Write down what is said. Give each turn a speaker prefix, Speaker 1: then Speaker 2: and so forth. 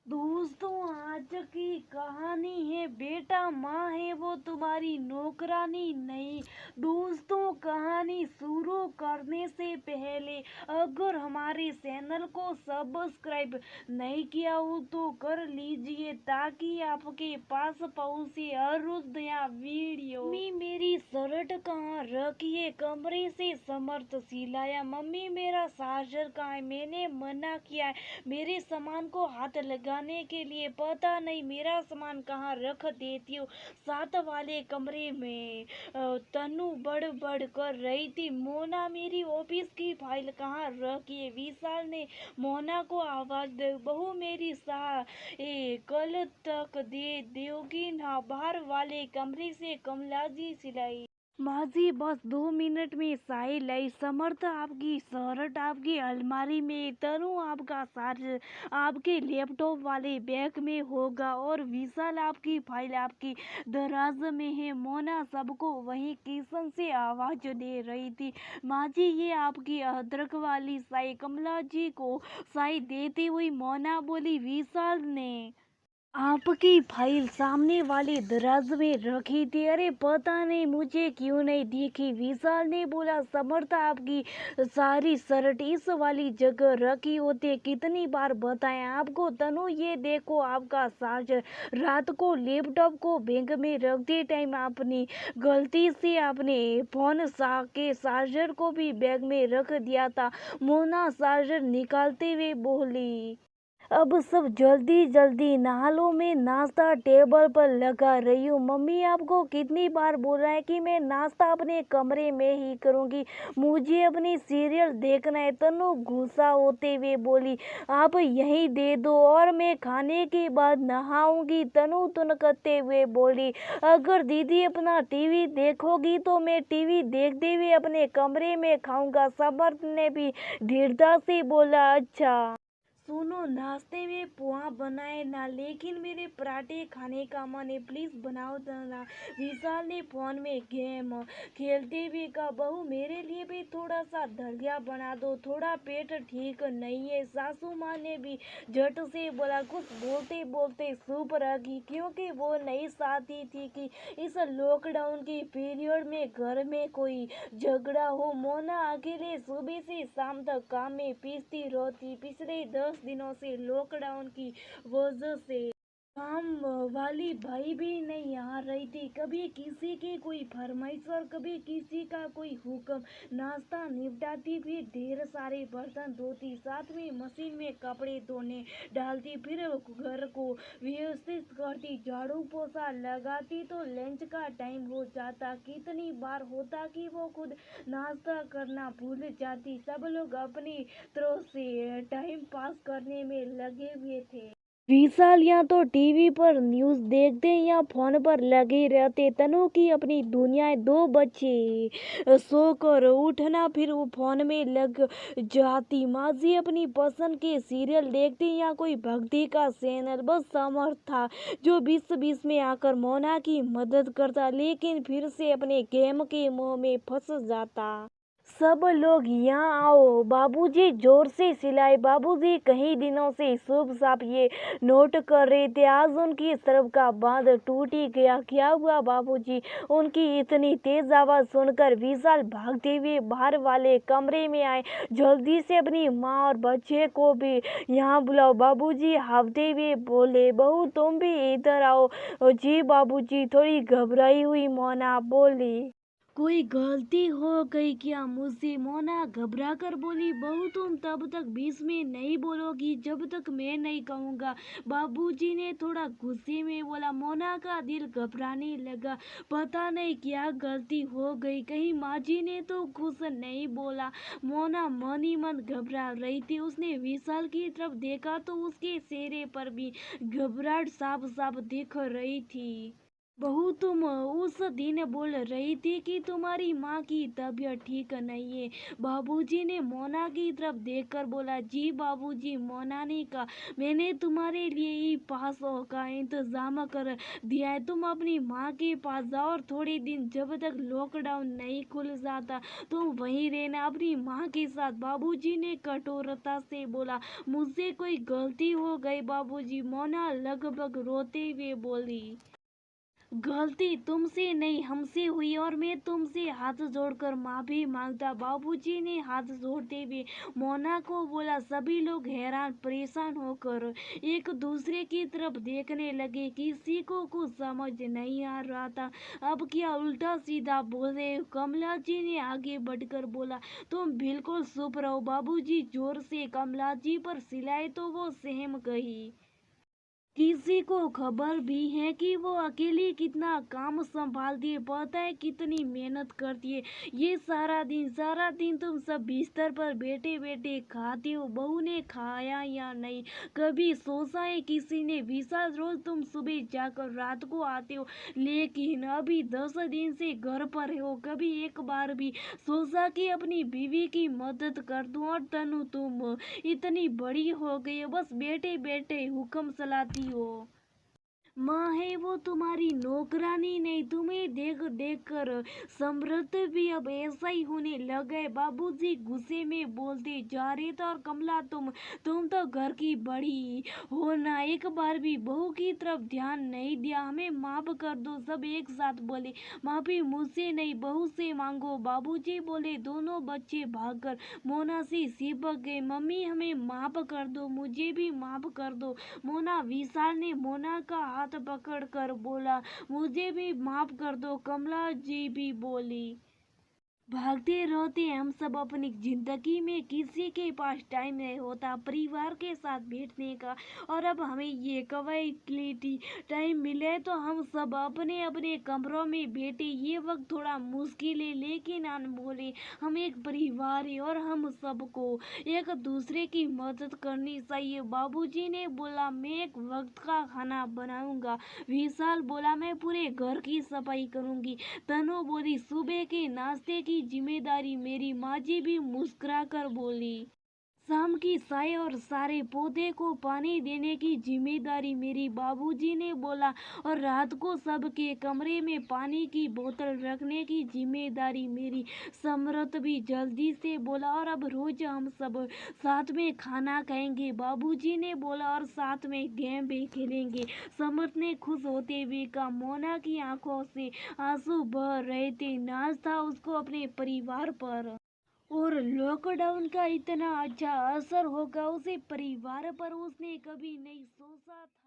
Speaker 1: दोस्तों, आज की कहानी है बेटा माँ है वो तुम्हारी नौकरानी नहीं। दोस्तों, कहानी शुरू करने से पहले अगर हमारे चैनल को सब्सक्राइब नहीं किया हो तो कर लीजिए ताकि आपके पास पहुंचे हर रोज नया वीडियो। मम्मी, मेरी शर्ट कहाँ रखी है? कमरे से समर्थ सिलाया। मम्मी, मेरा चार्जर कहाँ है? मैंने मना किया है मेरे सामान को हाथ लगाने के लिए। पता नहीं मेरा सामान कहाँ रख देती हो। साथ वाले कमरे में तनु बड़ कर रही थी। मोना, मेरी ऑफिस की फाइल कहाँ रखी है? विशाल ने मोना को आवाज दी। बहू, मेरी कल तक दे दोगी ना? बाहर वाले कमरे से कमला जी चिल्लाई। माँ जी, बस 2 मिनट में साई लाई। समर्थ, आपकी शर्ट आपकी अलमारी में, तनु आपका चार्जर आपके लैपटॉप वाले बैग में होगा और विशाल आपकी फाइल आपकी दराज में है। मोना सबको वहीं किचन से आवाज दे रही थी। माँ जी, ये आपकी अदरक वाली चाय। कमला जी को चाय देती हुई मोना बोली। विशाल ने आपकी फाइल सामने वाले दराज में रखी थी। अरे पता नहीं मुझे क्यों नहीं दिखी। विशाल ने बोला। समर्थ, आपकी सारी शर्ट इस वाली जगह रखी होती। कितनी बार बताएं आपको? तनु, ये देखो आपका चार्जर। रात को लैपटॉप को बैग में रखते टाइम अपनी गलती से आपने फोन के चार्जर को भी बैग में रख दिया था। मोना चार्जर निकालते हुए बोली। अब सब जल्दी जल्दी नहा लो, मैं नाश्ता टेबल पर लगा रही हूँ। मम्मी, आपको कितनी बार बोला है कि मैं नाश्ता अपने कमरे में ही करूँगी, मुझे अपनी सीरियल देखना है। तनु गुस्सा होते हुए बोली। आप यहीं दे दो और मैं खाने के बाद नहाऊंगी। तनु तुनकते हुए बोली। अगर दीदी अपना टीवी देखोगी तो मैं टीवी देखते हुए अपने कमरे में खाऊंगा। समर्थ ने भी दृढ़ता से बोला। अच्छा सुनो, नाश्ते में पोहा बनाए ना, लेकिन मेरे पराठे खाने का मन है, प्लीज बनाओ ना। विशाल ने फोन में गेम खेलते हुए कहा। बहू, मेरे लिए भी थोड़ा सा दलिया बना दो, थोड़ा पेट ठीक नहीं है। सासू माँ ने भी झट से बोला। कुछ बोलते बोलते चुप रही क्योंकि वो नहीं चाहती थी कि इस लॉकडाउन के पीरियड में घर में कोई झगड़ा हो। मोना अकेले सुबह से शाम तक काम में पीसती रहती। पिछले 10 दिनों से लॉकडाउन की वजह से काम वाली भाई भी नहीं आ रही थी। कभी किसी की कोई फरमाइश और कभी किसी का कोई हुक्म। नाश्ता निपटाती, फिर ढेर सारे बर्तन धोती, साथ में मशीन में कपड़े धोने डालती, फिर घर को व्यवस्थित करती, झाड़ू पोछा लगाती तो लंच का टाइम हो जाता। कितनी बार होता कि वो खुद नाश्ता करना भूल जाती। सब लोग अपनी तरह से टाइम पास करने में लगे हुए थे। विशाल या तो टीवी पर न्यूज़ देखते या फोन पर लगे रहते। तनु की अपनी दुनिया। 2 बच्चे सोकर उठना, फिर वो फोन में लग जाती। माँ जी अपनी पसंद के सीरियल देखती या कोई भक्ति का चैनल। बस समर्थ था जो बीच बीच में आकर मोना की मदद करता, लेकिन फिर से अपने गेम के मोह में फंस जाता। सब लोग यहाँ आओ, बाबूजी जोर से चिल्लाए। बाबूजी कई दिनों से शुभ साफ ये नोट कर रहे थे। आज उनकी तरफ का बांध टूट ही गया। क्या हुआ बाबूजी? उनकी इतनी तेज आवाज सुनकर विशाल भागते हुए बाहर वाले कमरे में आए। जल्दी से अपनी माँ और बच्चे को भी यहाँ बुलाओ, बाबूजी हाफते हुए बोले। बहू, तुम भी इधर आओ। जी बाबूजी, थोड़ी घबराई हुई मोना बोली। कोई गलती हो गई क्या मुझसे? मोना घबरा कर बोली। बहू, तुम तब तक बीच में नहीं बोलोगी जब तक मैं नहीं कहूँगा, बाबूजी ने थोड़ा गुस्से में बोला। मोना का दिल घबराने लगा। पता नहीं क्या गलती हो गई, कहीं माँ जी ने तो कुछ नहीं बोला। मोना मन ही मन घबरा रही थी। उसने विशाल की तरफ देखा तो उसके चेहरे पर भी घबराहट साफ साफ दिख रही थी। बहू तुम उस दिन बोल रही थी कि तुम्हारी माँ की तबीयत ठीक नहीं है। बाबूजी ने मोना की तरफ देखकर बोला, जी बाबूजी। मोना ने कहा, मैंने तुम्हारे लिए ही पास का इंतजाम कर दिया है। तुम अपनी माँ के पास जाओ और थोड़े दिन जब तक लॉकडाउन नहीं खुल जाता तुम वहीं रहना अपनी माँ के साथ। बाबूजी ने कठोरता से बोला, मुझसे कोई गलती हो गई बाबूजी। मोना लगभग रोते हुए बोली, गलती तुमसे नहीं हमसे हुई और मैं तुमसे हाथ जोड़कर माफी मांगता। बाबूजी ने हाथ जोड़ते हुए मोना को बोला। सभी लोग हैरान परेशान होकर एक दूसरे की तरफ देखने लगे। किसी को कुछ समझ नहीं आ रहा था अब क्या उल्टा सीधा बोले। कमला जी ने आगे बढ़कर बोला, तुम बिल्कुल चुप रहो। बाबूजी जोर से कमला जी पर चिल्लाए तो वो सहम गई। किसी को खबर भी है कि वो अकेली कितना काम संभालती है, पता है कितनी मेहनत करती है। ये सारा दिन तुम सब बिस्तर पर बैठे बैठे खाते हो। बहू ने खाया या नहीं कभी सोचा है किसी ने? विशाल, रोज तुम सुबह जाकर रात को आते हो लेकिन अभी 10 दिन से घर पर हो। कभी एक बार भी सोचा कि अपनी बीवी की मदद कर दूं? और तनु, तुम इतनी बड़ी हो गई हो बस बैठे बैठे हुक्म चलाती हो। माँ है वो तुम्हारी नौकरानी नहीं। तुम्हें देख देख कर समृद्ध भी अब ऐसा ही होने लगा है। बाबूजी गुस्से में बोलते जा रहे थे। और कमला, तुम तो घर की बड़ी हो ना, एक बार भी बहू की तरफ ध्यान नहीं दिया। हमें माफ कर दो। सब एक साथ बोले, माफी मुझसे नहीं बहू से मांगो। बाबूजी बोले। दोनों बच्चे भागकर मोना से चिपक गए। मम्मी हमें माफ कर दो, मुझे भी माफ कर दो मोना। विशाल ने मोना का हाथ पकड़कर बोला, मुझे भी माफ कर दो। कमला जी भी बोली, भागते रहते हम सब अपनी जिंदगी में, किसी के पास टाइम नहीं होता परिवार के साथ बैठने का। और अब हमें ये क्वालिटी टाइम मिले तो हम सब अपने अपने कमरों में बैठे। ये वक्त थोड़ा मुश्किल है लेकिन अनमोल है। हम एक परिवार है और हम सबको एक दूसरे की मदद करनी चाहिए। बाबूजी ने बोला, मैं एक वक्त का खाना बनाऊंगा। विशाल बोला, मैं पूरे घर की सफाई करूंगी। तनु बोली, सुबह के नाश्ते की जिम्मेदारी मेरी। माँ जी भी मुस्कुराकर बोली, शाम की चाय और सारे पौधे को पानी देने की जिम्मेदारी मेरी। बाबूजी ने बोला, और रात को सबके कमरे में पानी की बोतल रखने की जिम्मेदारी मेरी। समरत भी जल्दी से बोला, और अब रोज हम सब साथ में खाना खाएंगे। बाबूजी ने बोला, और साथ में गेम भी खेलेंगे। समर्थ ने खुश होते हुए कहा। मोना की आंखों से आंसू बह रहे थे। नाज था उसको अपने परिवार पर, और लॉकडाउन का इतना अच्छा असर होगा उसे परिवार पर उसने कभी नहीं सोचा था।